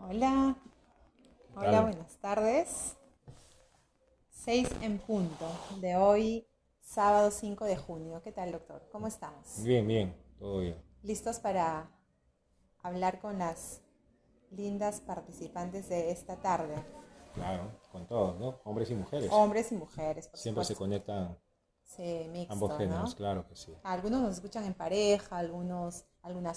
Hola, ¿Qué hola, tal? buenas tardes. 6 en punto de hoy, sábado 5 de junio. ¿Qué tal, doctor? ¿Cómo estamos? Bien, bien, todo bien. ¿Listos para hablar con las lindas participantes de esta tarde? Claro, con todos, ¿no? Hombres y mujeres. Hombres y mujeres, por Siempre se supuesto. conectan Sí, ambos mixto, géneros, ¿no? claro que sí. Algunos nos escuchan en pareja, algunas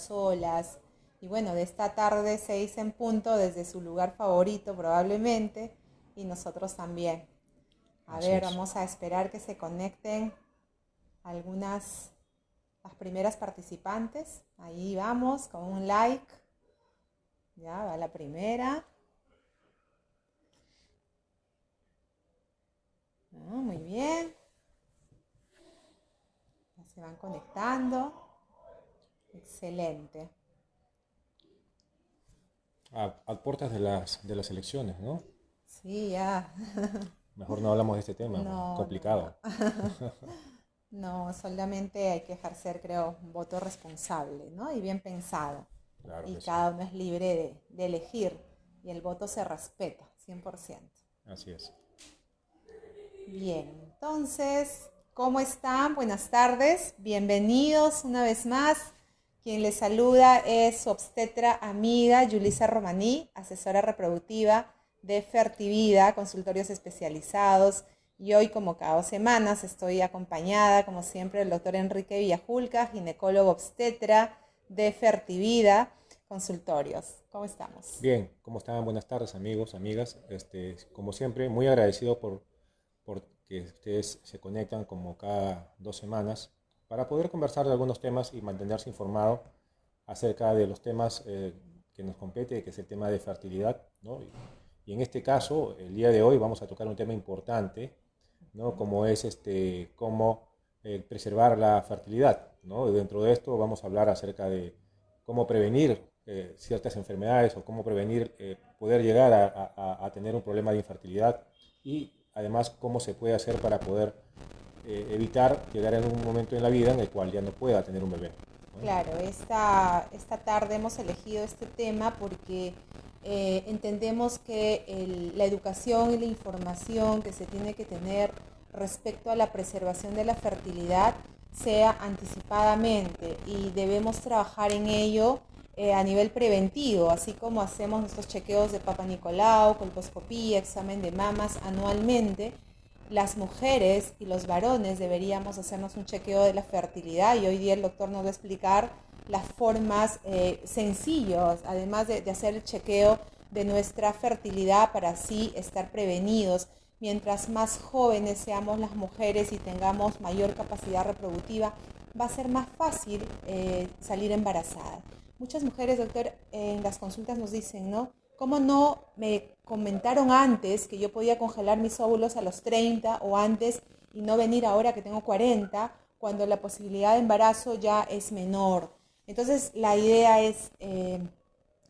solas. Y bueno, de esta tarde 6 en punto, desde su lugar favorito probablemente, y nosotros también. A Así ver, es. vamos a esperar que se conecten las primeras participantes. Ahí vamos, con un like. Ya va la primera. Muy bien. Ya se van conectando. Excelente. A puertas de las elecciones, ¿no? Sí, ya. Mejor no hablamos de este tema, No, no, no. complicado. No, solamente hay que ejercer, creo, un voto responsable, ¿no? Y bien pensado. Claro Y que sí. cada uno es libre de elegir. Y el voto se respeta, 100%. Así es. Bien, entonces, ¿cómo están? Buenas tardes, bienvenidos una vez más. Quien les saluda es su obstetra amiga Yulisa Romaní, asesora reproductiva de Fertivida, consultorios especializados. Y hoy, como cada 2 semanas, estoy acompañada, como siempre, del doctor Enrique Villajulca, ginecólogo obstetra de Fertivida, consultorios. ¿Cómo estamos? Bien, ¿cómo están? Buenas tardes, amigos, amigas. Como siempre, muy agradecido por que ustedes se conectan como cada 2 semanas para poder conversar de algunos temas y mantenerse informado acerca de los temas que nos compete, que es el tema de fertilidad, ¿no? Y en este caso, el día de hoy vamos a tocar un tema importante, ¿no? Como es cómo preservar la fertilidad, ¿no? Y dentro de esto vamos a hablar acerca de cómo prevenir ciertas enfermedades o cómo prevenir poder llegar a tener un problema de infertilidad y además cómo se puede hacer para poder evitar llegar en un momento en la vida en el cual ya no pueda tener un bebé, ¿no? Claro, esta tarde hemos elegido este tema porque entendemos que la educación y la información que se tiene que tener respecto a la preservación de la fertilidad sea anticipadamente y debemos trabajar en ello a nivel preventivo, así como hacemos nuestros chequeos de Papa Nicolau, colposcopía, examen de mamas anualmente. Las mujeres y los varones deberíamos hacernos un chequeo de la fertilidad y hoy día el doctor nos va a explicar las formas sencillas, además de hacer el chequeo de nuestra fertilidad para así estar prevenidos. Mientras más jóvenes seamos las mujeres y tengamos mayor capacidad reproductiva, va a ser más fácil salir embarazada. Muchas mujeres, doctor, en las consultas nos dicen, ¿no? ¿Cómo no me comentaron antes que yo podía congelar mis óvulos a los 30 o antes y no venir ahora que tengo 40, cuando la posibilidad de embarazo ya es menor? Entonces, la idea es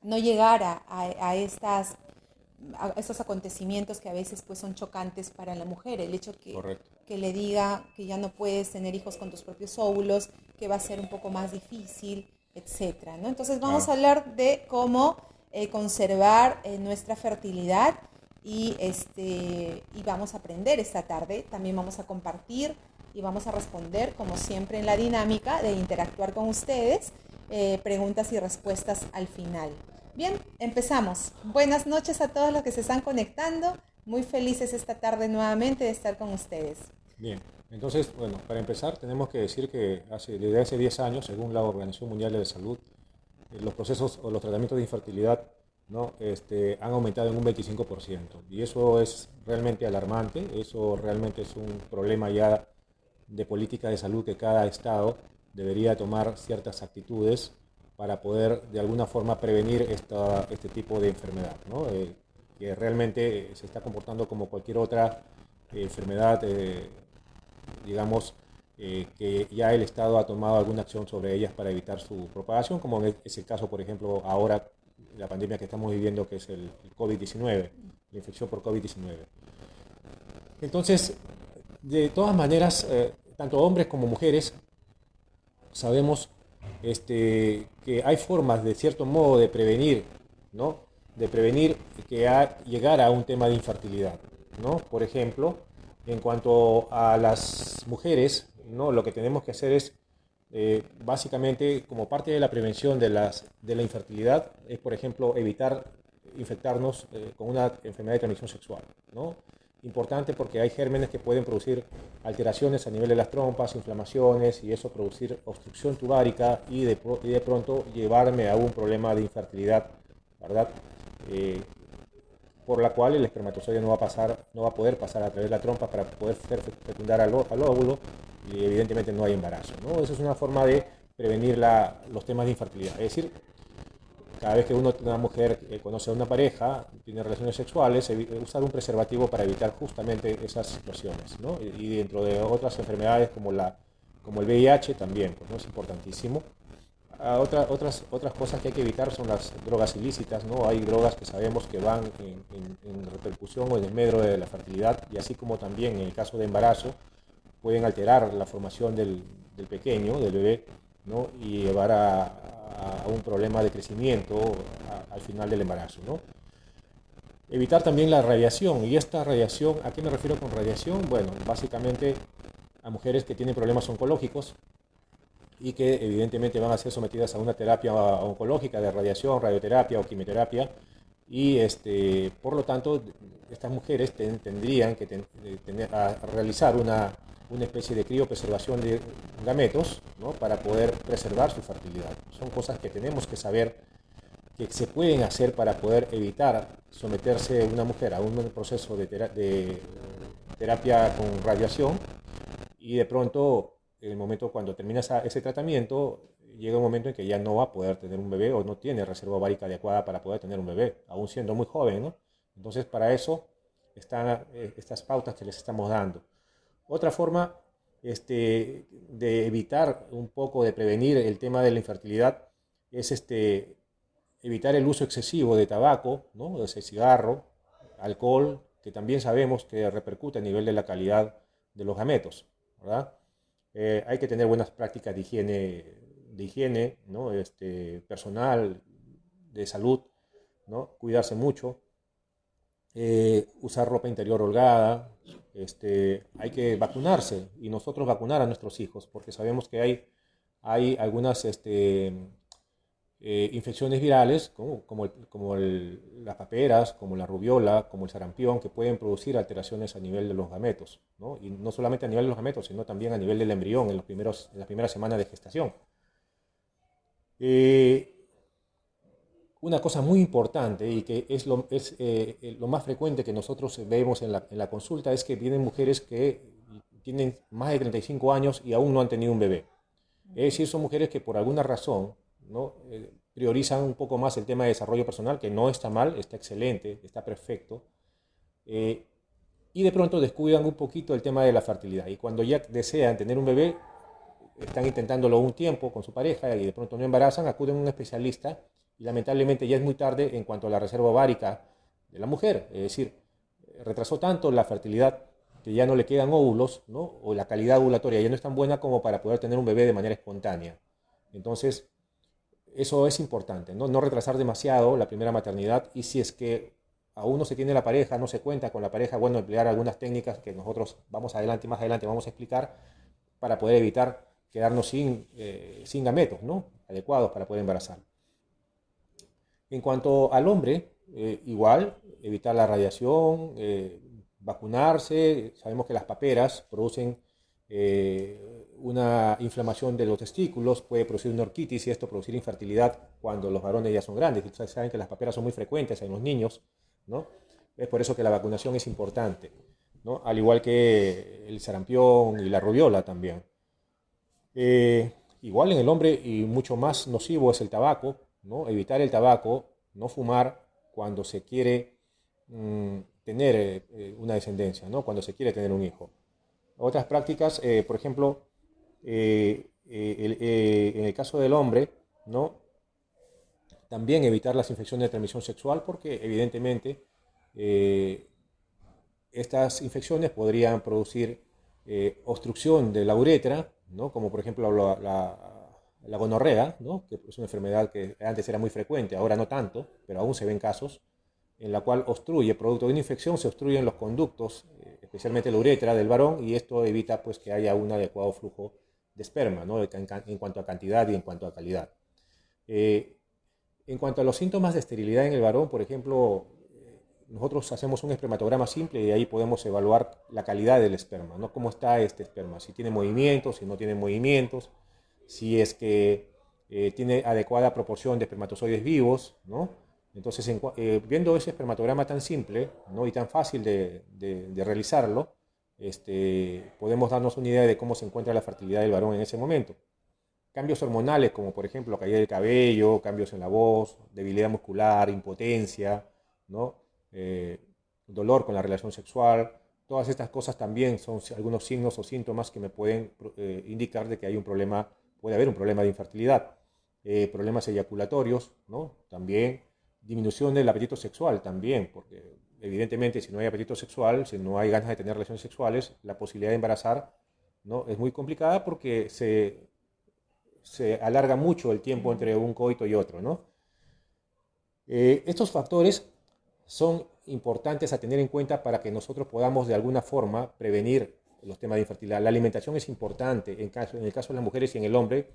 no llegar a estos acontecimientos que a veces pues son chocantes para la mujer, el hecho Correcto. que le diga que ya no puedes tener hijos con tus propios óvulos, que va a ser un poco más difícil, etcétera, ¿no? Entonces vamos Claro. a hablar de cómo conservar nuestra fertilidad y vamos a aprender esta tarde, también vamos a compartir y vamos a responder como siempre en la dinámica de interactuar con ustedes, preguntas y respuestas al final. Bien, empezamos. Buenas noches a todos los que se están conectando. Muy felices esta tarde nuevamente de estar con ustedes. Bien, entonces, bueno, para empezar tenemos que decir que desde hace 10 años, según la Organización Mundial de la Salud, los procesos o los tratamientos de infertilidad, ¿no? Han aumentado en un 25%. Y eso es realmente alarmante, eso realmente es un problema ya de política de salud que cada estado debería tomar ciertas actitudes para poder de alguna forma prevenir este tipo de enfermedad, ¿no? Que realmente se está comportando como cualquier otra enfermedad, digamos, que ya el Estado ha tomado alguna acción sobre ellas para evitar su propagación, como es el caso, por ejemplo, ahora, la pandemia que estamos viviendo, que es el COVID-19, la infección por COVID-19. Entonces, de todas maneras, tanto hombres como mujeres sabemos que hay formas de cierto modo de prevenir, ¿no? de prevenir que llegara a un tema de infertilidad, ¿no? Por ejemplo, en cuanto a las mujeres, ¿no? Lo que tenemos que hacer es, básicamente, como parte de la prevención de la infertilidad, es, por ejemplo, evitar infectarnos con una enfermedad de transmisión sexual, ¿no? Importante porque hay gérmenes que pueden producir alteraciones a nivel de las trompas, inflamaciones, y eso producir obstrucción tubárica y de pronto llevarme a un problema de infertilidad, ¿verdad? Eh, por la cual el espermatozoide no va a poder pasar a través de la trompa para poder fecundar al óvulo, y evidentemente no hay embarazo, ¿no? Eso es una forma de prevenir los temas de infertilidad. Es decir, cada vez que una mujer conoce a una pareja, tiene relaciones sexuales, usar un preservativo para evitar justamente esas situaciones, ¿no? Y dentro de otras enfermedades como el VIH también, pues, ¿no? Es importantísimo. Otras cosas que hay que evitar son las drogas ilícitas, ¿no? Hay drogas que sabemos que van en repercusión o en el medro de la fertilidad, y así como también en el caso de embarazo pueden alterar la formación del pequeño, del bebé, ¿no? Y llevar a un problema de crecimiento al final del embarazo, ¿no? Evitar también la radiación. Y esta radiación, ¿a qué me refiero con radiación? Bueno, básicamente a mujeres que tienen problemas oncológicos y que evidentemente van a ser sometidas a una terapia oncológica de radiación, radioterapia o quimioterapia, y por lo tanto estas mujeres tendrían que realizar una especie de criopreservación de gametos, ¿no? Para poder preservar su fertilidad. Son cosas que tenemos que saber que se pueden hacer para poder evitar someterse una mujer a un proceso de terapia con radiación, y de pronto, en el momento cuando termina ese tratamiento, llega un momento en que ya no va a poder tener un bebé o no tiene reserva ovárica adecuada para poder tener un bebé, aún siendo muy joven, ¿no? Entonces, para eso están estas pautas que les estamos dando. Otra forma de evitar un poco, de prevenir el tema de la infertilidad, es evitar el uso excesivo de tabaco, ¿no? De cigarro, alcohol, que también sabemos que repercute a nivel de la calidad de los gametos, ¿verdad? Hay que tener buenas prácticas de higiene, ¿no? Personal, de salud, ¿no? Cuidarse mucho, usar ropa interior holgada, hay que vacunarse, y nosotros vacunar a nuestros hijos, porque sabemos que hay algunas infecciones virales, las paperas, como la rubiola, como el sarampión, que pueden producir alteraciones a nivel de los gametos, ¿no? Y no solamente a nivel de los gametos, sino también a nivel del embrión en las primeras semanas de gestación. Eh, una cosa muy importante, y que es lo más frecuente que nosotros vemos en la consulta, es que vienen mujeres que tienen más de 35 años y aún no han tenido un bebé. Es decir, son mujeres que por alguna razón, ¿no? Priorizan un poco más el tema de desarrollo personal, que no está mal, está excelente, está perfecto, eh, y de pronto descuidan un poquito el tema de la fertilidad. Y cuando ya desean tener un bebé, están intentándolo un tiempo con su pareja y de pronto no embarazan, acuden a un especialista, y lamentablemente ya es muy tarde en cuanto a la reserva ovárica de la mujer. Es decir, retrasó tanto la fertilidad que ya no le quedan óvulos, ¿no? O la calidad ovulatoria ya no es tan buena como para poder tener un bebé de manera espontánea. Entonces, eso es importante, ¿no? No retrasar demasiado la primera maternidad, y si es que aún no se tiene la pareja, no se cuenta con la pareja, bueno, emplear algunas técnicas que nosotros más adelante vamos a explicar, para poder evitar quedarnos sin gametos, ¿no? Adecuados para poder embarazar. En cuanto al hombre, igual, evitar la radiación, vacunarse. Sabemos que las paperas producen una inflamación de los testículos, puede producir una orquitis, y esto producir infertilidad cuando los varones ya son grandes. Y ustedes saben que las paperas son muy frecuentes en los niños, ¿no? Es por eso que la vacunación es importante, ¿no? Al igual que el sarampión y la rubiola también. Igual en el hombre, y mucho más nocivo, es el tabaco, ¿no? Evitar el tabaco, no fumar cuando se quiere tener una descendencia, ¿no? Cuando se quiere tener un hijo. Otras prácticas, por ejemplo, en el caso del hombre, ¿no? También evitar las infecciones de transmisión sexual, porque evidentemente eh, estas infecciones podrían producir obstrucción de la uretra, ¿no? Como por ejemplo la gonorrea, ¿no? Que es una enfermedad que antes era muy frecuente, ahora no tanto, pero aún se ven casos, en la cual obstruye, producto de una infección, se obstruyen los conductos, especialmente la uretra del varón, y esto evita pues, que haya un adecuado flujo de esperma, ¿no? En cuanto a cantidad y en cuanto a calidad. Eh, en cuanto a los síntomas de esterilidad en el varón, por ejemplo, nosotros hacemos un espermatograma simple y ahí podemos evaluar la calidad del esperma, ¿no? Cómo está este esperma, si tiene movimientos, si no tiene movimientos, si es que tiene adecuada proporción de espermatozoides vivos, ¿no? Entonces, viendo ese espermatograma tan simple, ¿no? Y tan fácil de realizarlo, podemos darnos una idea de cómo se encuentra la fertilidad del varón en ese momento. Cambios hormonales, como por ejemplo caída del cabello, cambios en la voz, debilidad muscular, impotencia, ¿no? Eh, dolor con la relación sexual, todas estas cosas también son algunos signos o síntomas que me pueden indicar de que hay un problema, puede haber un problema de infertilidad. Problemas eyaculatorios, ¿no? También disminución del apetito sexual, también, porque evidentemente si no hay apetito sexual, si no hay ganas de tener relaciones sexuales, la posibilidad de embarazar, ¿no? Es muy complicada porque se alarga mucho el tiempo entre un coito y otro, ¿no? Estos factores son importantes a tener en cuenta para que nosotros podamos de alguna forma prevenir los temas de infertilidad. La alimentación es importante en el caso de las mujeres y en el hombre,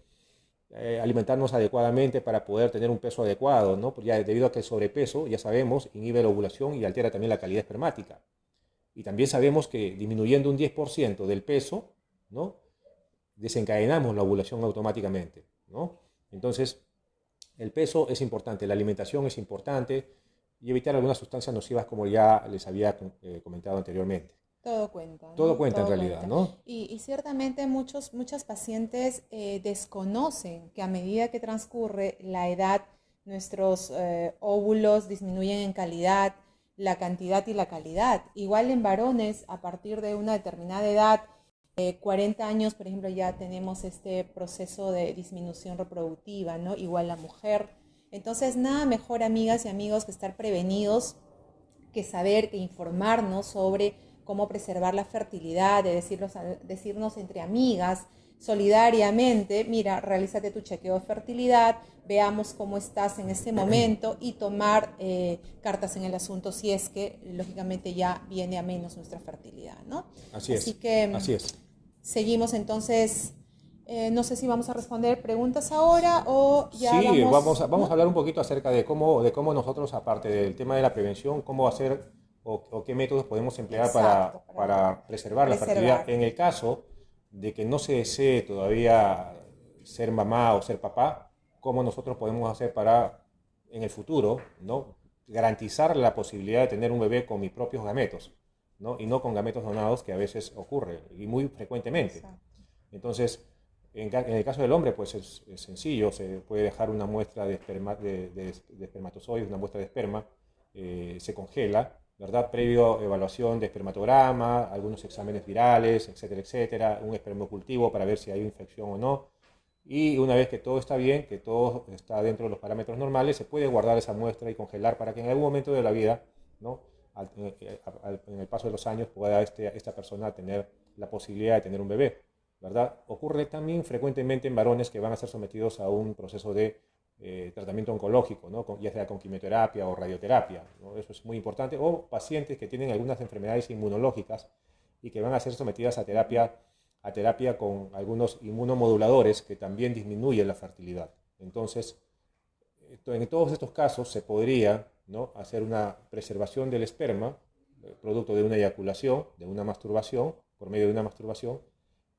alimentarnos adecuadamente para poder tener un peso adecuado, ¿no? Porque ya debido a que el sobrepeso, ya sabemos, inhibe la ovulación y altera también la calidad espermática. Y también sabemos que disminuyendo un 10% del peso, ¿no? Desencadenamos la ovulación automáticamente, ¿no? Entonces, el peso es importante, la alimentación es importante y evitar algunas sustancias nocivas como ya les había comentado anteriormente. Todo cuenta, Todo ¿no? cuenta en Todo realidad, cuenta. ¿no? Y ciertamente muchas pacientes desconocen que a medida que transcurre la edad, nuestros óvulos disminuyen en calidad, la cantidad y la calidad. Igual en varones, a partir de una determinada edad, 40 años, por ejemplo, ya tenemos este proceso de disminución reproductiva, ¿no? Igual la mujer. Entonces, nada mejor, amigas y amigos, que estar prevenidos, que saber, que informarnos sobre cómo preservar la fertilidad, de decirnos entre amigas, solidariamente, mira, realízate tu chequeo de fertilidad, veamos cómo estás en este momento y tomar cartas en el asunto si es que, lógicamente, ya viene a menos nuestra fertilidad, ¿no? Así Así es, que así es. seguimos entonces, no sé si vamos a responder preguntas ahora o ya Sí, vamos, vamos a ¿no? hablar un poquito acerca de cómo nosotros, aparte del tema de la prevención, cómo hacer o qué métodos podemos emplear Exacto, para para preservar la fertilidad. preservar. En el caso de que no se desee todavía ser mamá o ser papá, cómo nosotros podemos hacer para, en el futuro, ¿no? Garantizar la posibilidad de tener un bebé con mis propios gametos, ¿no? Y no con gametos donados, que a veces ocurre y muy frecuentemente. Exacto. Entonces, en el caso del hombre, pues es sencillo, se puede dejar una muestra de espermatozoides, una muestra de esperma, se congela, ¿verdad? Previo evaluación de espermatograma, algunos exámenes virales, etcétera, etcétera, un espermocultivo para ver si hay infección o no. Y una vez que todo está bien, que todo está dentro de los parámetros normales, se puede guardar esa muestra y congelar para que en algún momento de la vida, ¿no? En el paso de los años, pueda esta persona tener la posibilidad de tener un bebé. ¿Verdad? Ocurre también frecuentemente en varones que van a ser sometidos a un proceso de tratamiento oncológico, ¿no? Ya sea con quimioterapia o radioterapia, ¿no? Eso es muy importante. O pacientes que tienen algunas enfermedades inmunológicas y que van a ser sometidas a terapia con algunos inmunomoduladores que también disminuyen la fertilidad. Entonces, en todos estos casos se podría, ¿no? Hacer una preservación del esperma, producto de una eyaculación, de una masturbación, por medio de una masturbación,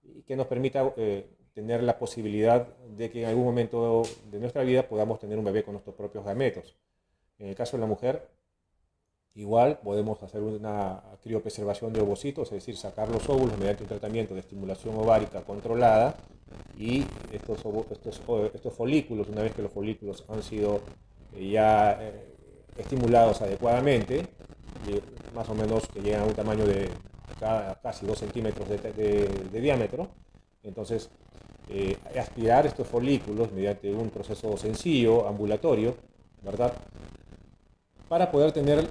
y que nos permita tener la posibilidad de que en algún momento de nuestra vida podamos tener un bebé con nuestros propios gametos. En el caso de la mujer, igual podemos hacer una criopreservación de ovocitos, es decir, sacar los óvulos mediante un tratamiento de estimulación ovárica controlada y estos folículos, una vez que los folículos han sido ya estimulados adecuadamente, más o menos que llegan a un tamaño de casi 2 centímetros de diámetro. Entonces, aspirar estos folículos mediante un proceso sencillo, ambulatorio, ¿verdad? Para poder tener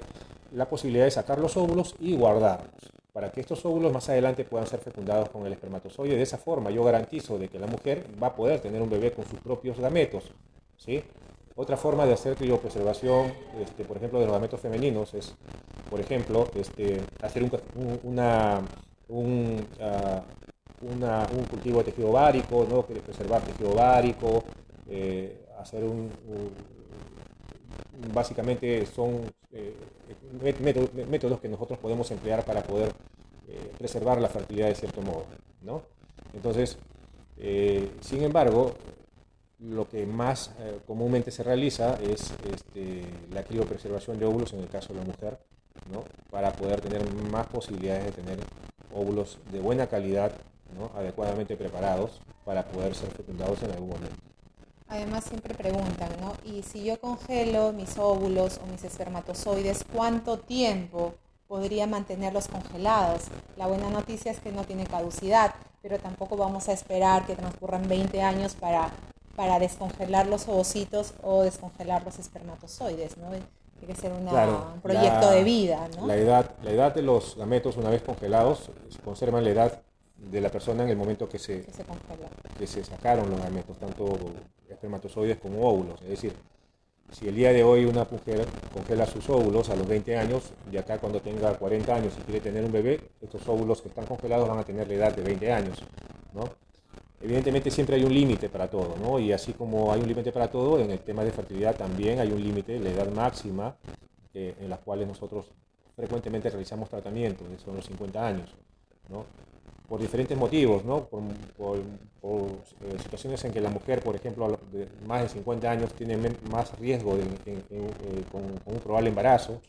la posibilidad de sacar los óvulos y guardarlos. para que estos óvulos más adelante puedan ser fecundados con el espermatozoide. De esa forma yo garantizo de que la mujer va a poder tener un bebé con sus propios gametos, ¿sí? Otra forma de hacer criopreservación, por ejemplo, de los gametos femeninos es, por ejemplo, hacer un cultivo de tejido ovárico, ¿no? Preservar tejido ovárico, hacer básicamente son métodos que nosotros podemos emplear para poder preservar la fertilidad de cierto modo, ¿no? Entonces, sin embargo, lo que más comúnmente se realiza es la criopreservación de óvulos en el caso de la mujer, ¿no? Para poder tener más posibilidades de tener óvulos de buena calidad, ¿no? Adecuadamente preparados para poder ser fecundados en algún momento. Además siempre preguntan, ¿no? Y si yo congelo mis óvulos o mis espermatozoides, ¿cuánto tiempo podría mantenerlos congelados? La buena noticia es que no tienen caducidad, pero tampoco vamos a esperar que transcurran 20 años para descongelar los ovocitos o descongelar los espermatozoides, ¿no? Tiene que ser un proyecto de vida, ¿no? La edad de los gametos, una vez congelados, conservan la edad de la persona en el momento que se sacaron los gametos, tanto espermatozoides como óvulos. Es decir, si el día de hoy una mujer congela sus óvulos a los 20 años, de acá cuando tenga 40 años y quiere tener un bebé, estos óvulos que están congelados van a tener la edad de 20 años, ¿no? Evidentemente siempre hay un límite para todo, ¿no? Y así como hay un límite para todo, en el tema de fertilidad también hay un límite, la edad máxima en la cual nosotros frecuentemente realizamos tratamientos, que son los 50 años, ¿no? Por diferentes motivos, ¿no? Por situaciones en que la mujer, por ejemplo, de más de 50 años tiene más riesgo con un probable embarazo,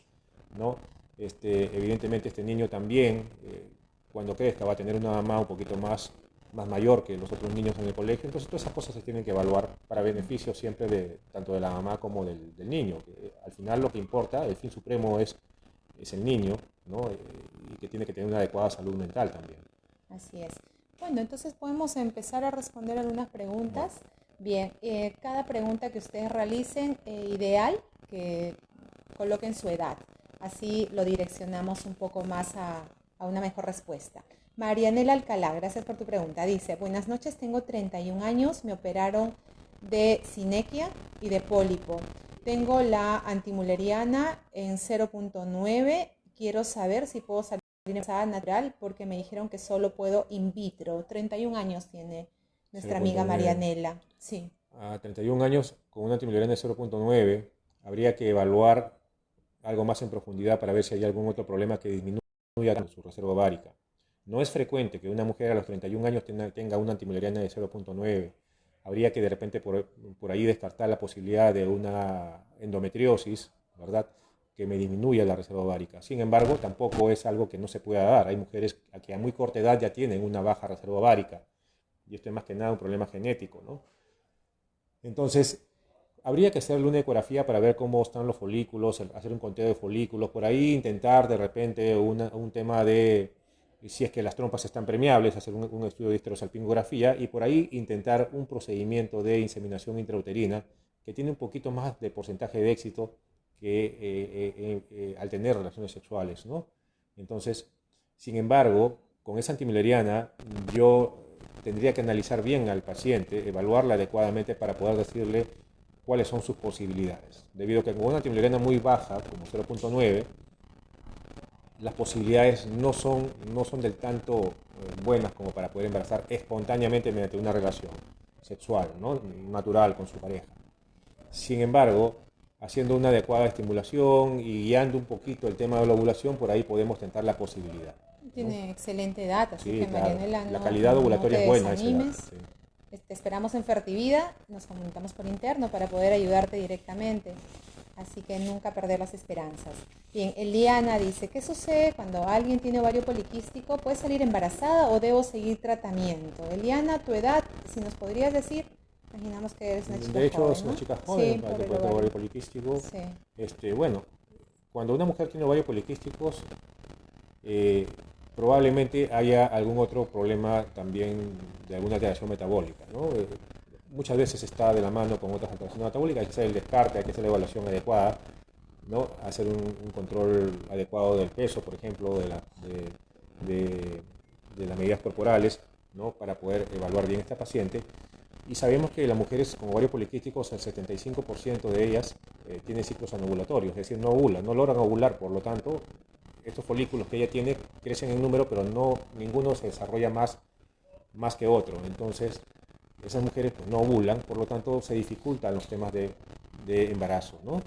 ¿no? Evidentemente este niño también, cuando crezca, va a tener una mamá un poquito más mayor que los otros niños en el colegio. Entonces todas esas cosas se tienen que evaluar para beneficio siempre tanto de la mamá como del niño. Al final lo que importa, el fin supremo es el niño, ¿no? Y que tiene que tener una adecuada salud mental también. Así es. Bueno, entonces podemos empezar a responder algunas preguntas. Bien, cada pregunta que ustedes realicen, ideal que coloquen su edad. Así lo direccionamos un poco más a una mejor respuesta. Marianela Alcalá, gracias por tu pregunta. Dice, buenas noches, tengo 31 años, me operaron de sinequia y de pólipo. Tengo la antimuleriana en 0.9. Quiero saber si puedo salir embarazada natural porque me dijeron que solo puedo in vitro. 31 años tiene nuestra amiga Marianela. Sí. A 31 años con una antimuleriana de 0.9 habría que evaluar algo más en profundidad para ver si hay algún otro problema que disminuya su reserva ovárica. No es frecuente que una mujer a los 31 años tenga una antimuleriana de 0.9. Habría que de repente por ahí descartar la posibilidad de una endometriosis, ¿verdad?, que me disminuya la reserva ovárica. Sin embargo, tampoco es algo que no se pueda dar. Hay mujeres que a muy corta edad ya tienen una baja reserva ovárica. Y esto es más que nada un problema genético, ¿no? Entonces, habría que hacerle una ecografía para ver cómo están los folículos, hacer un conteo de folículos, por ahí intentar de repente un tema de si es que las trompas están permeables, hacer un estudio de histerosalpingografía y por ahí intentar un procedimiento de inseminación intrauterina que tiene un poquito más de porcentaje de éxito que al tener relaciones sexuales, ¿no? Entonces, sin embargo, con esa antimileriana yo tendría que analizar bien al paciente, evaluarla adecuadamente para poder decirle cuáles son sus posibilidades. Debido a que con una antimileriana muy baja, como 0.9, las posibilidades no son del tanto buenas como para poder embarazar espontáneamente mediante una relación sexual, ¿no?, natural con su pareja. Sin embargo, haciendo una adecuada estimulación y guiando un poquito el tema de la ovulación, por ahí podemos tentar la posibilidad, ¿no? Tiene excelente edad, así Sí, que claro. Marianela, La calidad ovulatoria es buena. Sí. Esperamos en Fertivida, nos comunicamos por interno para poder ayudarte directamente. Así que nunca perder las esperanzas. Bien, Eliana dice, ¿qué sucede cuando alguien tiene ovario poliquístico? ¿Puede salir embarazada o debo seguir tratamiento? Eliana, tu edad, si nos podrías decir, imaginamos que eres una chica joven, de hecho, ¿no? es una chica joven, sí, para que pueda tener ovario poliquístico. Sí. Bueno, cuando una mujer tiene ovarios poliquísticos, probablemente haya algún otro problema también de alguna alteración metabólica, ¿no? Muchas veces está de la mano con otras alteraciones metabólicas, hay que hacer el descarte, hay que hacer la evaluación adecuada, ¿no? Hacer un control adecuado del peso, por ejemplo, de, de las medidas corporales, ¿no? Para poder evaluar bien a esta paciente. Y sabemos que las mujeres con ovarios poliquísticos, el 75% de ellas tienen ciclos anovulatorios, es decir, no ovulan, no logran ovular, por lo tanto, estos folículos que ella tiene crecen en número, pero no, ninguno se desarrolla más que otro. Entonces, esas mujeres pues, no ovulan, por lo tanto, se dificultan los temas de embarazo, ¿no?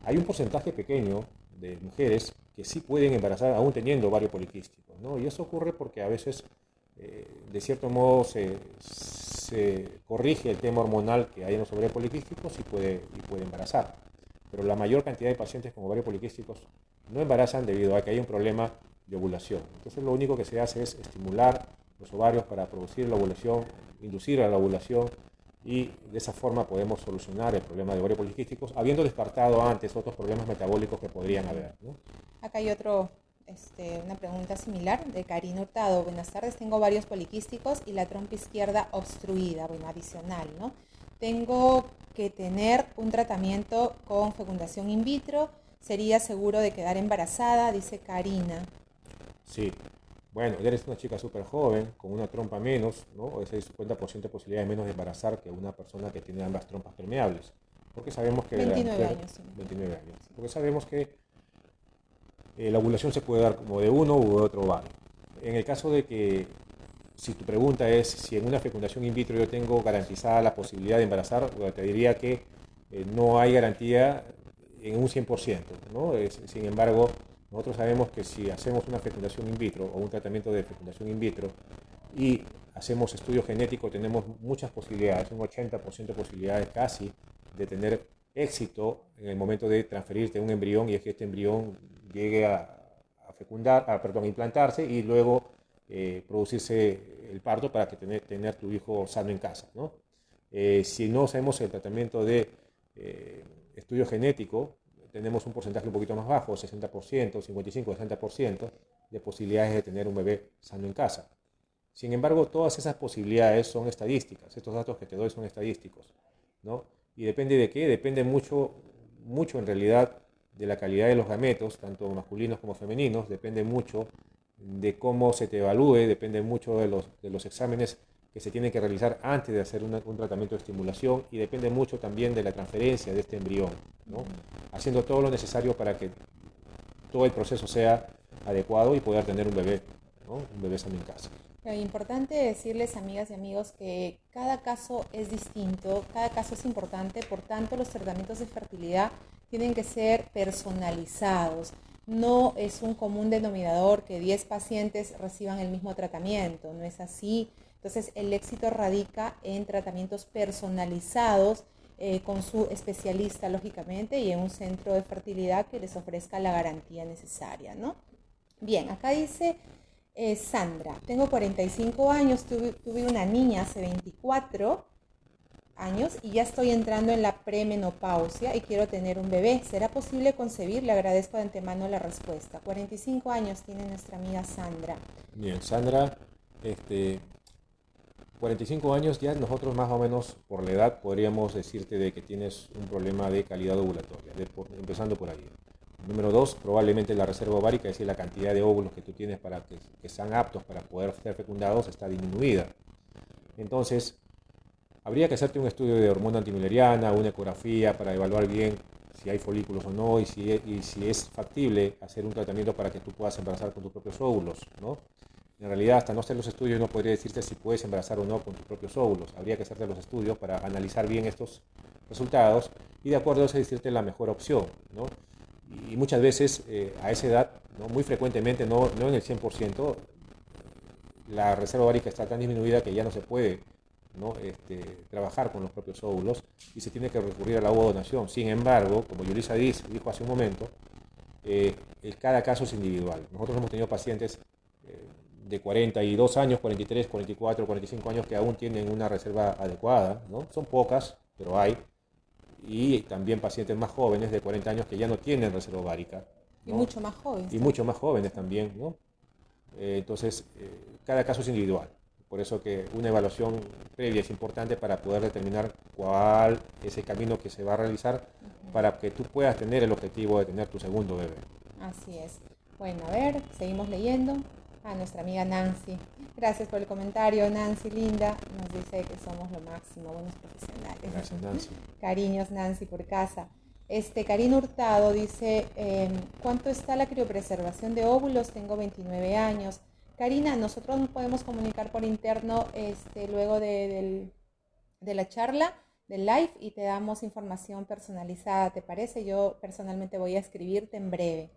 Hay un porcentaje pequeño de mujeres que sí pueden embarazar aún teniendo ovario poliquístico, ¿no? Y eso ocurre porque a veces, de cierto modo, se corrige el tema hormonal que hay en los ovarios poliquísticos y puede embarazar. Pero la mayor cantidad de pacientes con ovarios poliquísticos no embarazan debido a que hay un problema de ovulación. Entonces lo único que se hace es estimular los ovarios para producir la ovulación, inducir a la ovulación, y de esa forma podemos solucionar el problema de ovarios poliquísticos, habiendo descartado antes otros problemas metabólicos que podrían haber, ¿no? Acá hay una pregunta similar de Karina Hurtado. Buenas tardes, tengo ovarios poliquísticos y la trompa izquierda obstruida, bueno, adicional, ¿no? Tengo que tener un tratamiento con fecundación in vitro. ¿Sería seguro de quedar embarazada? Dice Karina. Sí. Bueno, eres una chica súper joven, con una trompa menos, ¿no? Es el 50% de posibilidades menos de embarazar que una persona que tiene ambas trompas permeables. Porque sabemos que 29 años. Sí. 29 años. Porque sabemos que la ovulación se puede dar como de uno u otro ovario. En el caso de que, si tu pregunta es si en una fecundación in vitro yo tengo garantizada la posibilidad de embarazar, bueno, te diría que no hay garantía en un 100%, ¿no? Sin embargo, nosotros sabemos que si hacemos una fecundación in vitro o un tratamiento de fecundación in vitro y hacemos estudio genético, tenemos muchas posibilidades, un 80% de posibilidades casi de tener éxito en el momento de transferirte un embrión, y es que este embrión llegue a implantarse y luego producirse el parto para que tener tu hijo sano en casa, ¿no? Si no hacemos el tratamiento de estudio genético, tenemos un porcentaje un poquito más bajo, 60%, 55-60% de posibilidades de tener un bebé sano en casa. Sin embargo, todas esas posibilidades son estadísticas, estos datos que te doy son estadísticos, ¿no? ¿Y depende de qué? Depende mucho en realidad de la calidad de los gametos, tanto masculinos como femeninos, depende mucho de cómo se te evalúe, depende mucho de los exámenes que se tienen que realizar antes de hacer un tratamiento de estimulación, y depende mucho también de la transferencia de este embrión, ¿no? Haciendo todo lo necesario para que todo el proceso sea adecuado y poder tener un bebé, ¿no? Un bebé sano en casa. Es importante decirles, amigas y amigos, que cada caso es distinto, cada caso es importante, por tanto los tratamientos de fertilidad tienen que ser personalizados. No es un común denominador que 10 pacientes reciban el mismo tratamiento, no es así. Entonces el éxito radica en tratamientos personalizados con su especialista, lógicamente, y en un centro de fertilidad que les ofrezca la garantía necesaria, ¿no? Bien, acá dice Sandra, tengo 45 años, tuve una niña hace 24 años y ya estoy entrando en la premenopausia y quiero tener un bebé. ¿Será posible concebir? Le agradezco de antemano la respuesta. 45 años tiene nuestra amiga Sandra. Bien, Sandra, 45 años ya nosotros más o menos por la edad podríamos decirte de que tienes un problema de calidad ovulatoria, empezando por ahí. Número 2, probablemente la reserva ovárica, es decir, la cantidad de óvulos que tú tienes para que sean aptos para poder ser fecundados, está disminuida. Entonces, habría que hacerte un estudio de hormona antimileriana, una ecografía para evaluar bien si hay folículos o no, y si es factible hacer un tratamiento para que tú puedas embarazar con tus propios óvulos, ¿no? En realidad, hasta no hacer los estudios no podría decirte si puedes embarazar o no con tus propios óvulos. Habría que hacerte los estudios para analizar bien estos resultados y de acuerdo a eso decirte la mejor opción, ¿no? Y muchas veces a esa edad, ¿no? Muy frecuentemente, no en el 100%, la reserva ovárica está tan disminuida que ya no se puede, ¿no? Trabajar con los propios óvulos y se tiene que recurrir a la ovodonación. Sin embargo, como Yulisa dijo hace un momento, cada caso es individual. Nosotros hemos tenido pacientes de 42 años, 43, 44, 45 años que aún tienen una reserva adecuada, ¿no? Son pocas, pero hay. Y también pacientes más jóvenes de 40 años que ya no tienen reserva ovárica, ¿no? Y mucho más jóvenes. Y mucho más jóvenes también, ¿no? Entonces, cada caso es individual. Por eso que una evaluación previa es importante para poder determinar cuál es el camino que se va a realizar para que tú puedas tener el objetivo de tener tu segundo bebé. Así es. Bueno, a ver, seguimos leyendo. a nuestra amiga Nancy. Gracias por el comentario, Nancy, linda. Nos dice que somos lo máximo, buenos profesionales. Gracias, Nancy. Cariños, Nancy, por casa. Karina Hurtado dice, ¿cuánto está la criopreservación de óvulos? Tengo 29 años. Karina, nosotros nos podemos comunicar por interno luego de la charla, del live, y te damos información personalizada, ¿te parece? Yo personalmente voy a escribirte en breve,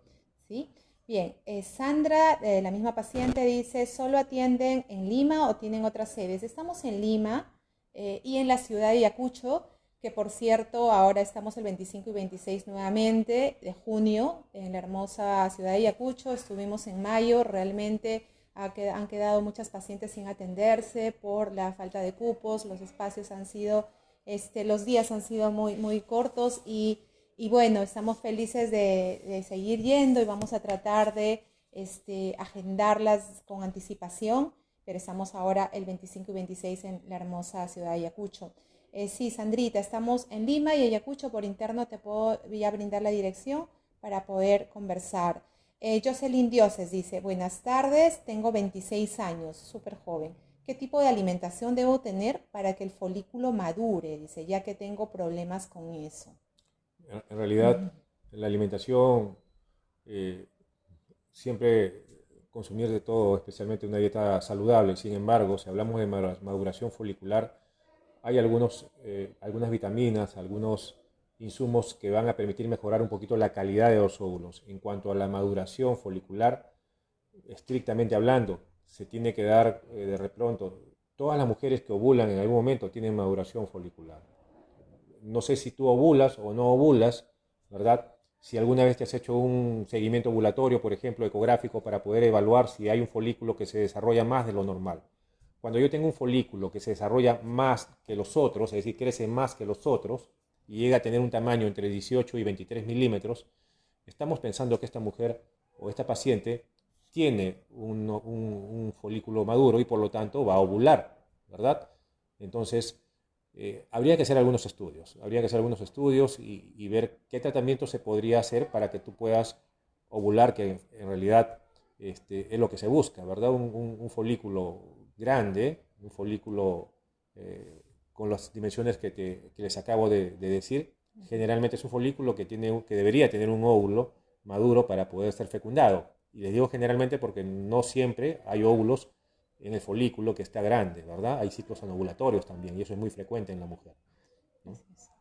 ¿sí? Bien, Sandra, la misma paciente, dice, ¿solo atienden en Lima o tienen otras sedes? Estamos en Lima y en la ciudad de Ayacucho, que por cierto, ahora estamos el 25 y 26 nuevamente de junio en la hermosa ciudad de Ayacucho. Estuvimos en mayo, realmente han quedado muchas pacientes sin atenderse por la falta de cupos, los espacios han sido, los días han sido muy, muy cortos y bueno, estamos felices de seguir yendo y vamos a tratar de agendarlas con anticipación, pero estamos ahora el 25 y 26 en la hermosa ciudad de Ayacucho. Sí, Sandrita, estamos en Lima y Ayacucho, por interno te puedo ya brindar la dirección para poder conversar. Jocelyn Dioses dice, buenas tardes, tengo 26 años, súper joven. ¿Qué tipo de alimentación debo tener para que el folículo madure? Dice, ya que tengo problemas con eso. En realidad, la alimentación, siempre consumir de todo, especialmente una dieta saludable. Sin embargo, si hablamos de maduración folicular, hay algunas vitaminas, algunos insumos que van a permitir mejorar un poquito la calidad de los óvulos. En cuanto a la maduración folicular, estrictamente hablando, se tiene que dar de repronto. Todas las mujeres que ovulan en algún momento tienen maduración folicular. No sé si tú ovulas o no ovulas, ¿verdad? Si alguna vez te has hecho un seguimiento ovulatorio, por ejemplo, ecográfico, para poder evaluar si hay un folículo que se desarrolla más de lo normal. Cuando yo tengo un folículo que se desarrolla más que los otros, es decir, crece más que los otros, y llega a tener un tamaño entre 18 y 23 milímetros, estamos pensando que esta mujer o esta paciente tiene un folículo maduro y por lo tanto va a ovular, ¿verdad? Entonces, habría que hacer algunos estudios y ver qué tratamiento se podría hacer para que tú puedas ovular, que en realidad es lo que se busca, ¿verdad? Un folículo grande, un folículo con las dimensiones que les acabo de decir. Generalmente es un folículo que debería tener un óvulo maduro para poder ser fecundado. Y les digo generalmente porque no siempre hay óvulos en el folículo que está grande, ¿verdad? Hay ciclos anovulatorios también y eso es muy frecuente en la mujer, ¿no?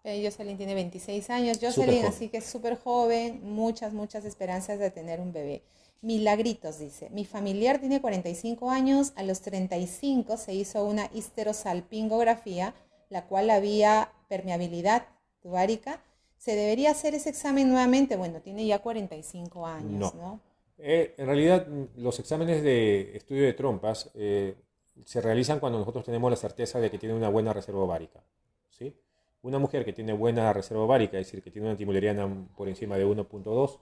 Jocelyn tiene 26 años, Súper Jocelyn, joven. así que es súper joven, muchas esperanzas de tener un bebé. Milagritos dice, mi familiar tiene 45 años, a los 35 se hizo una histerosalpingografía, la cual había permeabilidad tubárica. ¿Se debería hacer ese examen nuevamente? Bueno, tiene ya 45 años, No. ¿no? En realidad, los exámenes de estudio de trompas se realizan cuando nosotros tenemos la certeza de que tiene una buena reserva ovárica, ¿sí? Una mujer que tiene buena reserva ovárica, es decir, que tiene una antimuleriana por encima de 1.2,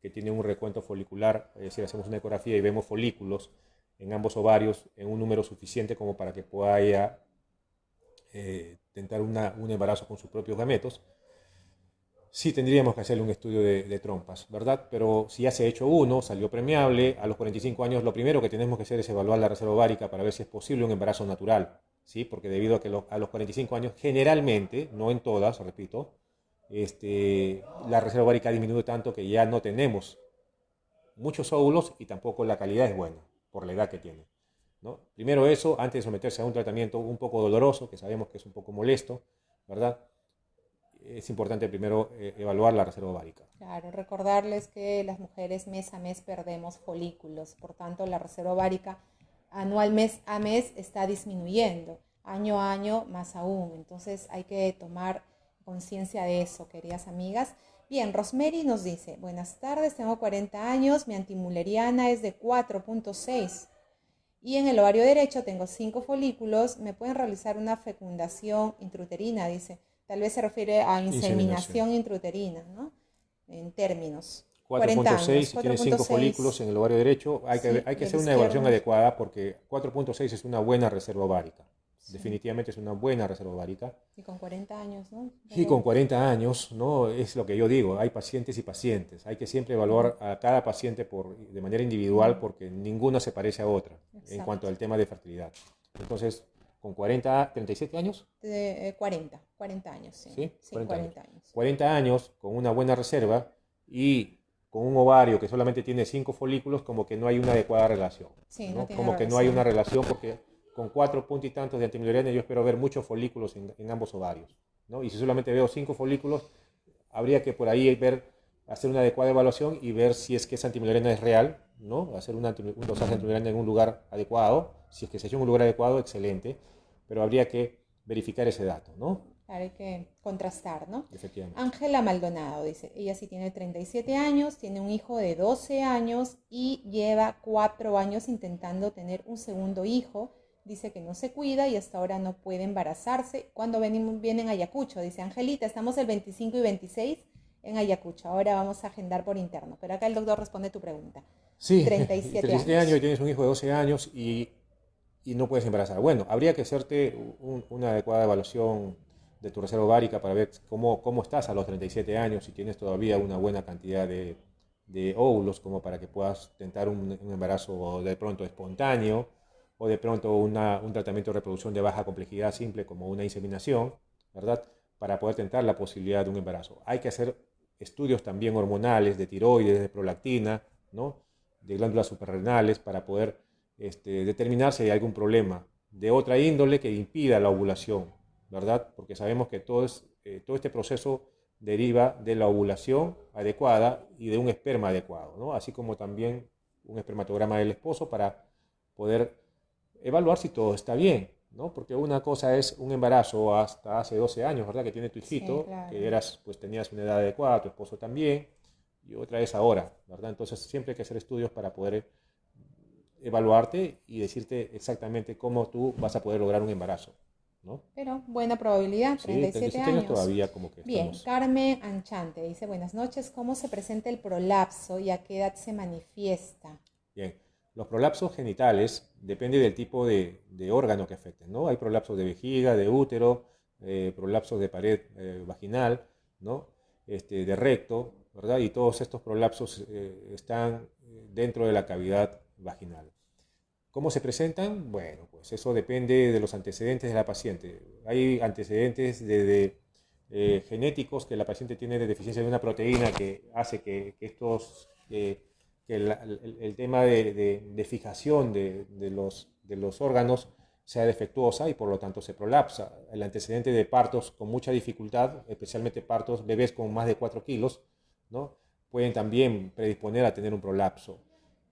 que tiene un recuento folicular, es decir, hacemos una ecografía y vemos folículos en ambos ovarios en un número suficiente como para que pueda ella tentar un embarazo con sus propios gametos. Sí tendríamos que hacerle un estudio de trompas, ¿verdad? Pero si ya se ha hecho uno, salió premiable, a los 45 años lo primero que tenemos que hacer es evaluar la reserva ovárica para ver si es posible un embarazo natural, ¿sí? Porque debido a que a los 45 años, generalmente, no en todas, repito, la reserva ovárica ha disminuido tanto que ya no tenemos muchos óvulos y tampoco la calidad es buena por la edad que tiene, ¿no? Primero eso, antes de someterse a un tratamiento un poco doloroso, que sabemos que es un poco molesto, ¿verdad? Es importante primero evaluar la reserva ovárica. Claro, recordarles que las mujeres mes a mes perdemos folículos, por tanto la reserva ovárica anual mes a mes está disminuyendo, año a año más aún, entonces hay que tomar conciencia de eso, queridas amigas. Bien, Rosemary nos dice, buenas tardes, tengo 40 años, mi antimuleriana es de 4.6 y en el ovario derecho tengo 5 folículos, me pueden realizar una fecundación intrauterina, dice. Tal vez se refiere a inseminación intrauterina, ¿no? En términos. 40 4.6, años, si tiene 5 folículos 4.6, en el ovario derecho, hay sí, que y el hacer una evaluación izquierdo. adecuada porque 4.6 es una buena reserva ovárica, Sí. Definitivamente es una buena reserva ovárica. Y con 40 años, ¿no? Y con 40 años, ¿no? Es lo que yo digo, hay pacientes y pacientes. Hay que siempre evaluar a cada paciente de manera individual porque ninguna se parece a otra en cuanto Exacto. al tema de fertilidad. Entonces, con 40, 37 años, 40 años, sí. ¿sí? Sí, 40 años. 40 años. 40 años con una buena reserva y con un ovario que solamente tiene 5 folículos, como que no hay una adecuada relación, Sí, no ¿no? tiene Como que no hay una relación. relación porque con 4 puntos y tantos de antimileriana yo espero ver muchos folículos en ambos ovarios, ¿no? Y si solamente veo 5 folículos, habría que por ahí hacer una adecuada evaluación y ver si es que esa antimileriana es real, ¿no? Hacer un dosaje de antimileriana en un lugar adecuado. Si es que se hecho en un lugar adecuado, excelente, pero habría que verificar ese dato, ¿no? Claro, hay que contrastar, ¿no? Efectivamente. Ángela Maldonado dice, ella sí tiene 37 años, tiene un hijo de 12 años y lleva 4 años intentando tener un segundo hijo. Dice que no se cuida y hasta ahora no puede embarazarse. Cuando vienen a Ayacucho, dice Angelita, estamos el 25 y 26 en Ayacucho. Ahora vamos a agendar por interno. Pero acá el doctor responde tu pregunta. Sí, 37 37 años y años. tienes un hijo de 12 años y no puedes embarazar. Bueno, habría que hacerte una adecuada evaluación de tu reserva ovárica para ver cómo estás a los 37 años, si tienes todavía una buena cantidad de óvulos como para que puedas tentar un embarazo de pronto espontáneo o de pronto un tratamiento de reproducción de baja complejidad simple como una inseminación, ¿verdad? Para poder tentar la posibilidad de un embarazo. Hay que hacer estudios también hormonales de tiroides, de prolactina, ¿no? De glándulas suprarrenales para poder determinar si hay algún problema de otra índole que impida la ovulación, ¿verdad? Porque sabemos que todo este proceso deriva de la ovulación adecuada y de un esperma adecuado, ¿no? Así como también un espermatograma del esposo para poder evaluar si todo está bien, ¿no? Porque una cosa es un embarazo hasta hace 12 años, ¿verdad? Que tiene tu Sí, hijito, claro. que pues tenías una edad adecuada, tu esposo también, y otra es ahora, ¿verdad? Entonces siempre hay que hacer estudios para poder evaluarte y decirte exactamente cómo tú vas a poder lograr un embarazo, ¿no? Pero buena probabilidad, Sí, 37 37 años años. todavía como que Bien, estamos Carmen Anchante dice, buenas noches, ¿cómo se presenta el prolapso y a qué edad se manifiesta? bien. Los prolapsos genitales depende del tipo de órgano que afecten, ¿no? Hay prolapsos de vejiga, de útero, prolapsos de pared vaginal, ¿no? De recto, ¿verdad? Y todos estos prolapsos están dentro de la cavidad vaginal. ¿Cómo se presentan? Bueno, pues eso depende de los antecedentes de la paciente. Hay antecedentes genéticos que la paciente tiene de deficiencia de una proteína que hace que el tema de fijación de los órganos sea defectuosa y por lo tanto se prolapsa. El antecedente de partos con mucha dificultad, especialmente partos bebés con más de 4 kilos, ¿no? Pueden también predisponer a tener un prolapso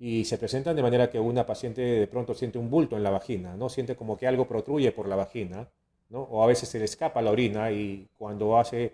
y se presentan de manera que una paciente de pronto siente un bulto en la vagina, ¿no? Siente como que algo protruye por la vagina, ¿no? O a veces se le escapa la orina y cuando hace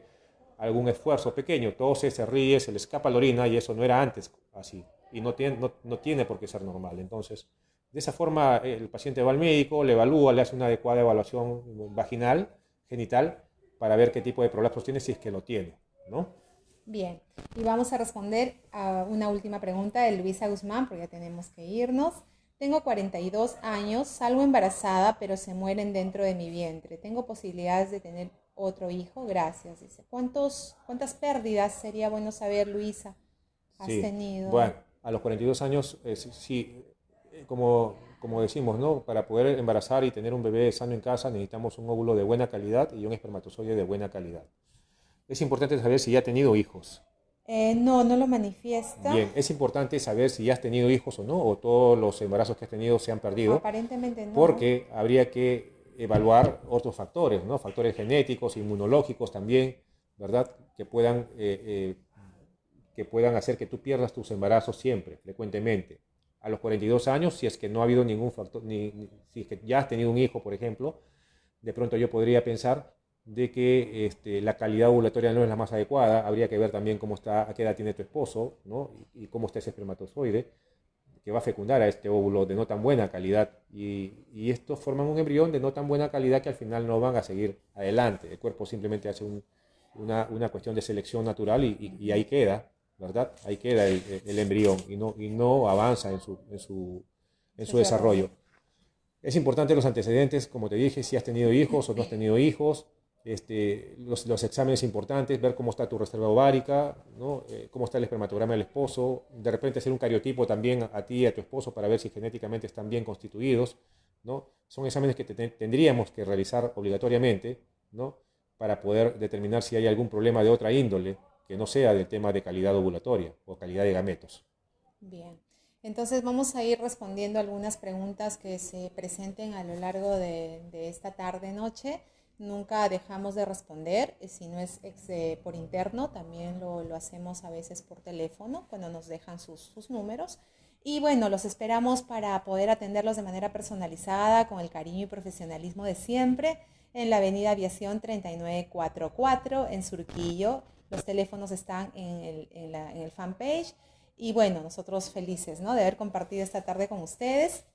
algún esfuerzo pequeño, tose, se ríe, se le escapa la orina y eso no era antes así y no tiene por qué ser normal. Entonces, de esa forma el paciente va al médico, le evalúa, le hace una adecuada evaluación vaginal, genital, para ver qué tipo de prolapsos tiene si es que lo tiene, ¿no? Bien, y vamos a responder a una última pregunta de Luisa Guzmán, porque ya tenemos que irnos. Tengo 42 años, salgo embarazada, pero se mueren dentro de mi vientre. ¿Tengo posibilidades de tener otro hijo? Gracias, dice. ¿Cuántas pérdidas sería bueno saber, Luisa, has Sí, tenido? bueno, a los 42 años, sí, como decimos, ¿no? Para poder embarazar y tener un bebé sano en casa necesitamos un óvulo de buena calidad y un espermatozoide de buena calidad. Es importante saber si ya ha tenido hijos. No, no lo manifiesta. Bien, es importante saber si ya has tenido hijos o no, o todos los embarazos que has tenido se han perdido, Aparentemente no. porque habría que evaluar otros factores, ¿no? Factores genéticos, inmunológicos también, ¿verdad? Que puedan hacer que tú pierdas tus embarazos siempre, frecuentemente. A los 42 años, si es que no ha habido ningún factor, si es que ya has tenido un hijo, por ejemplo, de pronto yo podría pensar de que la calidad ovulatoria no es la más adecuada. Habría que ver también cómo está, a qué edad tiene tu esposo, ¿no? Y cómo está ese espermatozoide que va a fecundar a este óvulo de no tan buena calidad. Y estos forman un embrión de no tan buena calidad que al final no van a seguir adelante. El cuerpo simplemente hace una cuestión de selección natural y ahí queda, ¿verdad? Ahí queda el embrión y no avanza en su Desarrollo. desarrollo. Es importante los antecedentes, como te dije, si has tenido hijos o no has tenido hijos, los exámenes importantes, ver cómo está tu reserva ovárica, ¿no? Cómo está el espermatograma del esposo, de repente hacer un cariotipo también a ti y a tu esposo para ver si genéticamente están bien constituidos, ¿no? Son exámenes que tendríamos que realizar obligatoriamente, ¿no? Para poder determinar si hay algún problema de otra índole que no sea del tema de calidad ovulatoria o calidad de gametos. Bien, entonces vamos a ir respondiendo algunas preguntas que se presenten a lo largo de esta tarde-noche. Nunca dejamos de responder, si no es por interno, también lo hacemos a veces por teléfono cuando nos dejan sus números. Y bueno, los esperamos para poder atenderlos de manera personalizada, con el cariño y profesionalismo de siempre, en la Avenida Aviación 3944 en Surquillo. Los teléfonos están en el fanpage. Y bueno, nosotros felices, ¿no?, de haber compartido esta tarde con ustedes.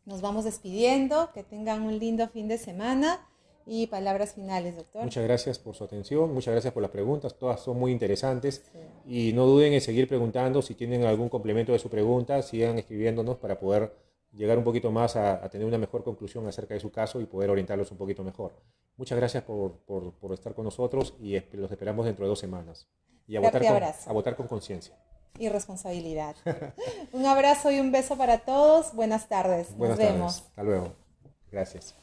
Nos vamos despidiendo, que tengan un lindo fin de semana. Y palabras finales, doctor. Muchas gracias por su atención, muchas gracias por las preguntas, todas son muy interesantes. Sí. Y no duden en seguir preguntando. Si tienen algún complemento de su pregunta, sigan escribiéndonos para poder llegar un poquito más a tener una mejor conclusión acerca de su caso y poder orientarlos un poquito mejor. Muchas gracias por estar con nosotros y los esperamos dentro de 2 semanas. Y a votar con conciencia. Y responsabilidad. Un abrazo y un beso para todos. Buenas tardes. Buenas tardes. Hasta luego. Gracias.